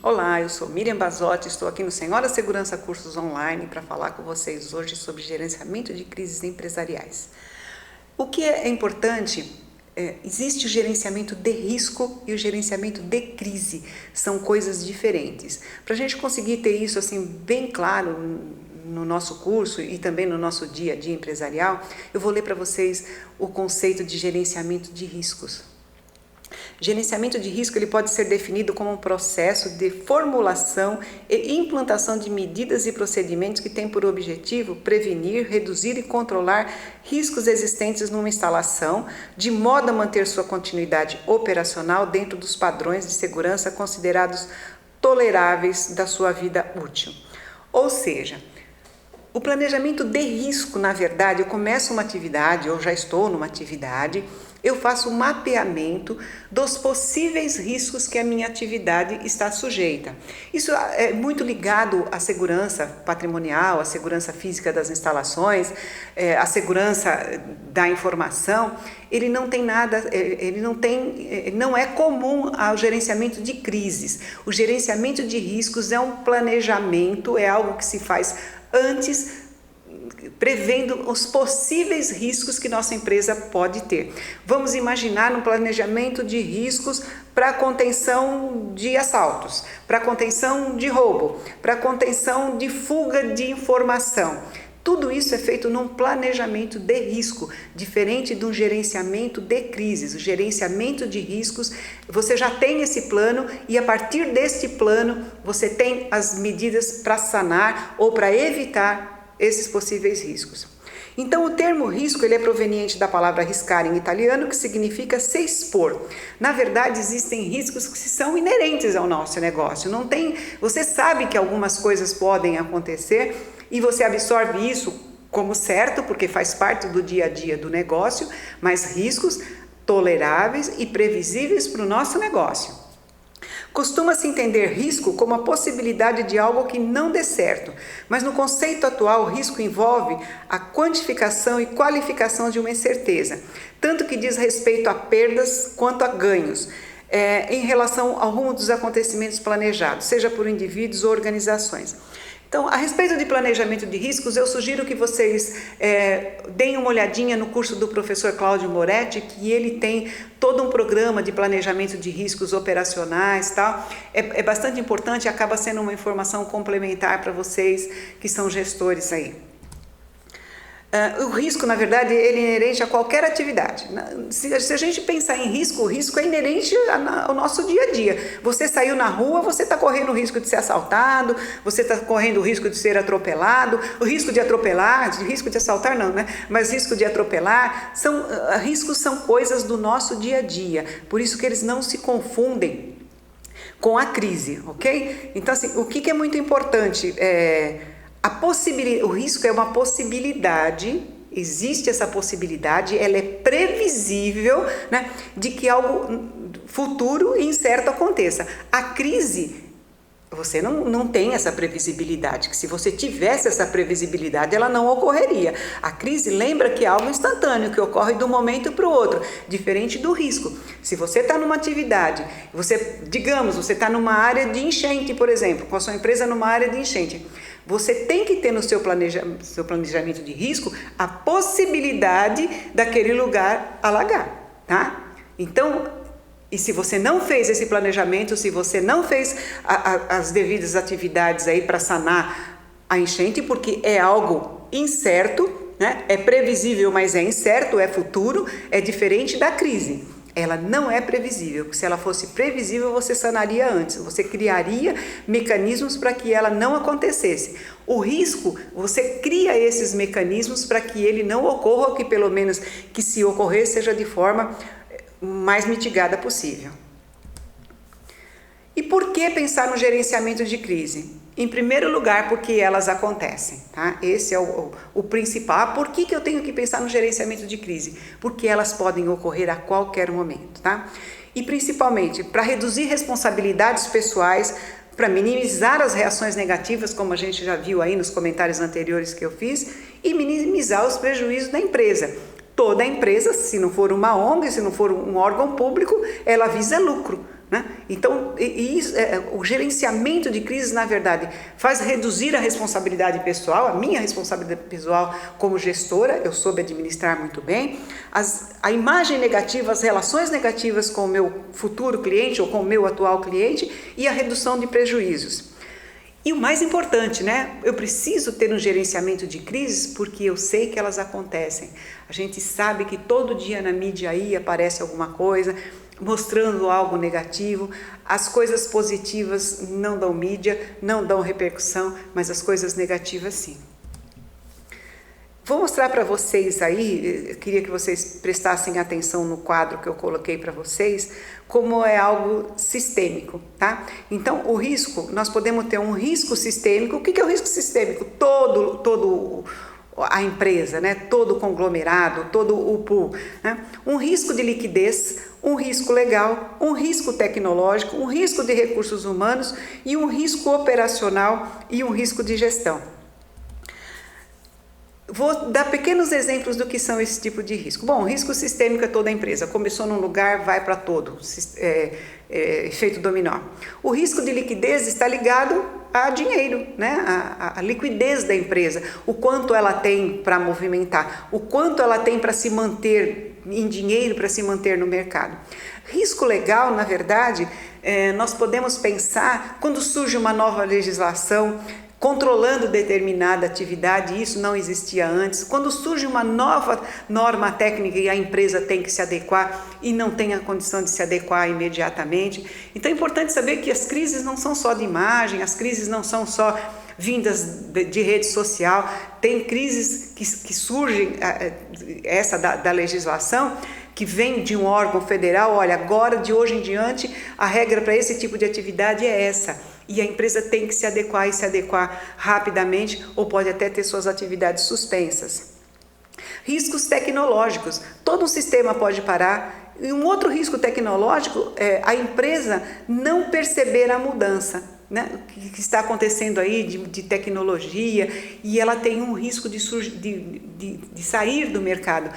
Olá, eu sou Miriam Basotti, estou aqui no Senhora Segurança Cursos Online para falar com vocês hoje sobre gerenciamento de crises empresariais. O que é importante, existe o gerenciamento de risco e o gerenciamento de crise, são coisas diferentes. Para a gente conseguir ter isso assim bem claro no nosso curso e também no nosso dia a dia empresarial, eu vou ler para vocês o conceito de gerenciamento de riscos. Gerenciamento de risco ele pode ser definido como um processo de formulação e implantação de medidas e procedimentos que têm por objetivo prevenir, reduzir e controlar riscos existentes numa instalação, de modo a manter sua continuidade operacional dentro dos padrões de segurança considerados toleráveis da sua vida útil. Ou seja, o planejamento de risco, na verdade, eu começo uma atividade, ou já estou numa atividade, eu faço um mapeamento dos possíveis riscos que a minha atividade está sujeita. Isso é muito ligado à segurança patrimonial, à segurança física das instalações, à segurança da informação. Ele não tem nada, não é comum ao gerenciamento de crises. O gerenciamento de riscos é um planejamento, é algo que se faz antes, prevendo os possíveis riscos que nossa empresa pode ter. Vamos imaginar um planejamento de riscos para contenção de assaltos, para contenção de roubo, para contenção de fuga de informação. Tudo isso é feito num planejamento de risco, diferente de um gerenciamento de crises. O gerenciamento de riscos, você já tem esse plano e a partir desse plano você tem as medidas para sanar ou para evitar esses possíveis riscos. Então, o termo risco ele é proveniente da palavra arriscar em italiano, que significa se expor. Na verdade, existem riscos que são inerentes ao nosso negócio. Você sabe que algumas coisas podem acontecer e você absorve isso como certo, porque faz parte do dia a dia do negócio, mas riscos toleráveis e previsíveis para o nosso negócio. Costuma-se entender risco como a possibilidade de algo que não dê certo, mas no conceito atual o risco envolve a quantificação e qualificação de uma incerteza, tanto que diz respeito a perdas quanto a ganhos, em relação ao rumo dos acontecimentos planejados, seja por indivíduos ou organizações. Então, a respeito de planejamento de riscos, eu sugiro que vocês deem uma olhadinha no curso do professor Cláudio Moretti, que ele tem todo um programa de planejamento de riscos operacionais, tal. É bastante importante e acaba sendo uma informação complementar para vocês que são gestores aí. O risco, na verdade, ele é inerente a qualquer atividade. Se a gente pensar em risco, o risco é inerente ao nosso dia a dia. Você saiu na rua, você está correndo o risco de ser assaltado, você está correndo o risco de ser atropelado, o risco de atropelar, risco de assaltar não, né? Mas risco de atropelar, riscos são coisas do nosso dia a dia. Por isso que eles não se confundem com a crise, ok? Então, assim, o que é muito importante o risco é uma possibilidade, existe essa possibilidade, ela é previsível, né, de que algo futuro e incerto aconteça. A crise, você não tem essa previsibilidade, que se você tivesse essa previsibilidade, ela não ocorreria. A crise lembra que é algo instantâneo, que ocorre de um momento para o outro, diferente do risco. Se você está numa atividade, você está numa área de enchente, por exemplo, com a sua empresa numa área de enchente, você tem que ter no seu planejamento de risco a possibilidade daquele lugar alagar, tá? Então, e se você não fez esse planejamento, se você não fez as devidas atividades aí para sanar a enchente, porque é algo incerto, né? É previsível, mas é incerto, é futuro, é diferente da crise. Ela não é previsível. Se ela fosse previsível, você sanaria antes. Você criaria mecanismos para que ela não acontecesse. O risco, você cria esses mecanismos para que ele não ocorra, ou que pelo menos que se ocorrer seja de forma mais mitigada possível. E por que pensar no gerenciamento de crise? Em primeiro lugar, porque elas acontecem, tá? Esse é o principal. Por que eu tenho que pensar no gerenciamento de crise? Porque elas podem ocorrer a qualquer momento, tá? E principalmente para reduzir responsabilidades pessoais, para minimizar as reações negativas, como a gente já viu aí nos comentários anteriores que eu fiz, e minimizar os prejuízos da empresa. Toda empresa, se não for uma ONG, se não for um órgão público, ela visa lucro. né? Então, o gerenciamento de crises, na verdade, faz reduzir a responsabilidade pessoal, a minha responsabilidade pessoal como gestora, eu soube administrar muito bem, a imagem negativa, as relações negativas com o meu futuro cliente ou com o meu atual cliente e a redução de prejuízos. E o mais importante, né? Eu preciso ter um gerenciamento de crises porque eu sei que elas acontecem. A gente sabe que todo dia na mídia aí aparece alguma coisa mostrando algo negativo. As coisas positivas não dão mídia, não dão repercussão, mas as coisas negativas sim. Vou mostrar para vocês aí, eu queria que vocês prestassem atenção no quadro que eu coloquei para vocês, como é algo sistêmico, tá? Então, o risco, nós podemos ter um risco sistêmico. O que é o risco sistêmico? Todo a empresa, né? Todo o conglomerado, todo o pool, né? Um risco de liquidez, um risco legal, um risco tecnológico, um risco de recursos humanos e um risco operacional e um risco de gestão. Vou dar pequenos exemplos do que são esse tipo de risco. Bom, risco sistêmico é toda a empresa. Começou num lugar, vai para todo. Efeito dominó. O risco de liquidez está ligado a dinheiro, né? A liquidez da empresa. O quanto ela tem para movimentar. O quanto ela tem para se manter em dinheiro, para se manter no mercado. Risco legal, na verdade, nós podemos pensar quando surge uma nova legislação controlando determinada atividade, isso não existia antes. Quando surge uma nova norma técnica e a empresa tem que se adequar e não tem a condição de se adequar imediatamente. Então é importante saber que as crises não são só de imagem, as crises não são só vindas de rede social, tem crises que surgem, essa da legislação, que vem de um órgão federal. Olha, agora de hoje em diante a regra para esse tipo de atividade é essa. E a empresa tem que se adequar e se adequar rapidamente ou pode até ter suas atividades suspensas. Riscos tecnológicos. Todo um sistema pode parar. E um outro risco tecnológico é a empresa não perceber a mudança, né, que está acontecendo aí de tecnologia e ela tem um risco de sair do mercado.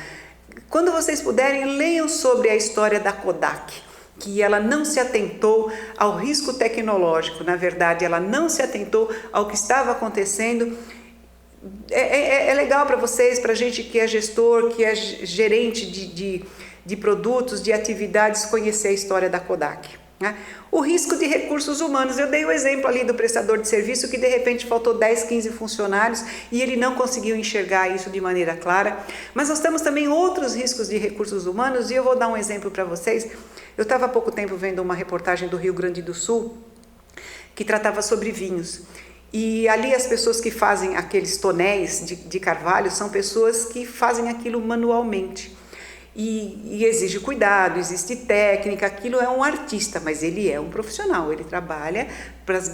Quando vocês puderem, leiam sobre a história da Kodak, que ela não se atentou ao risco tecnológico, na verdade ela não se atentou ao que estava acontecendo. É legal para vocês, para a gente que é gestor, que é gerente de produtos, de atividades, conhecer a história da Kodak, né? O risco de recursos humanos, eu dei o exemplo ali do prestador de serviço que de repente faltou 10, 15 funcionários e ele não conseguiu enxergar isso de maneira clara, mas nós temos também outros riscos de recursos humanos e eu vou dar um exemplo para vocês. Eu estava há pouco tempo vendo uma reportagem do Rio Grande do Sul que tratava sobre vinhos. E ali as pessoas que fazem aqueles tonéis de carvalho são pessoas que fazem aquilo manualmente. E exige cuidado, existe técnica, aquilo é um artista, mas ele é um profissional, ele trabalha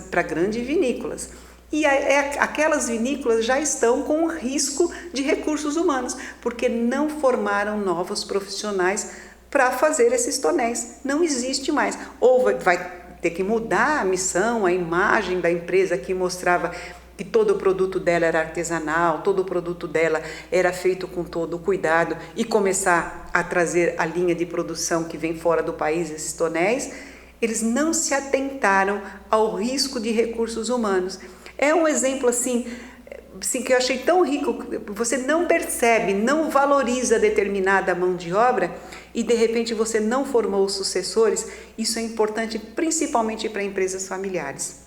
para grandes vinícolas. E aquelas vinícolas já estão com risco de recursos humanos, porque não formaram novos profissionais para fazer esses tonéis. Não existe mais. Ou vai ter que mudar a missão, a imagem da empresa que mostrava que todo o produto dela era artesanal, todo o produto dela era feito com todo o cuidado e começar a trazer a linha de produção que vem fora do país, esses tonéis. Eles não se atentaram ao risco de recursos humanos. É um exemplo assim que eu achei tão rico. Você não percebe, não valoriza determinada mão de obra e de repente você não formou os sucessores. Isso é importante principalmente para empresas familiares.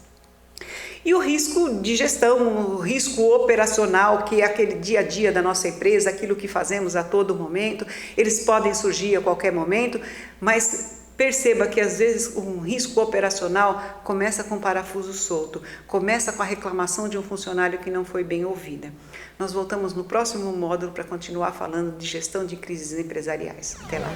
E o risco de gestão, o risco operacional, que é aquele dia a dia da nossa empresa, aquilo que fazemos a todo momento, eles podem surgir a qualquer momento, mas perceba que às vezes um risco operacional começa com parafuso solto, começa com a reclamação de um funcionário que não foi bem ouvida. Nós voltamos no próximo módulo para continuar falando de gestão de crises empresariais. Até lá!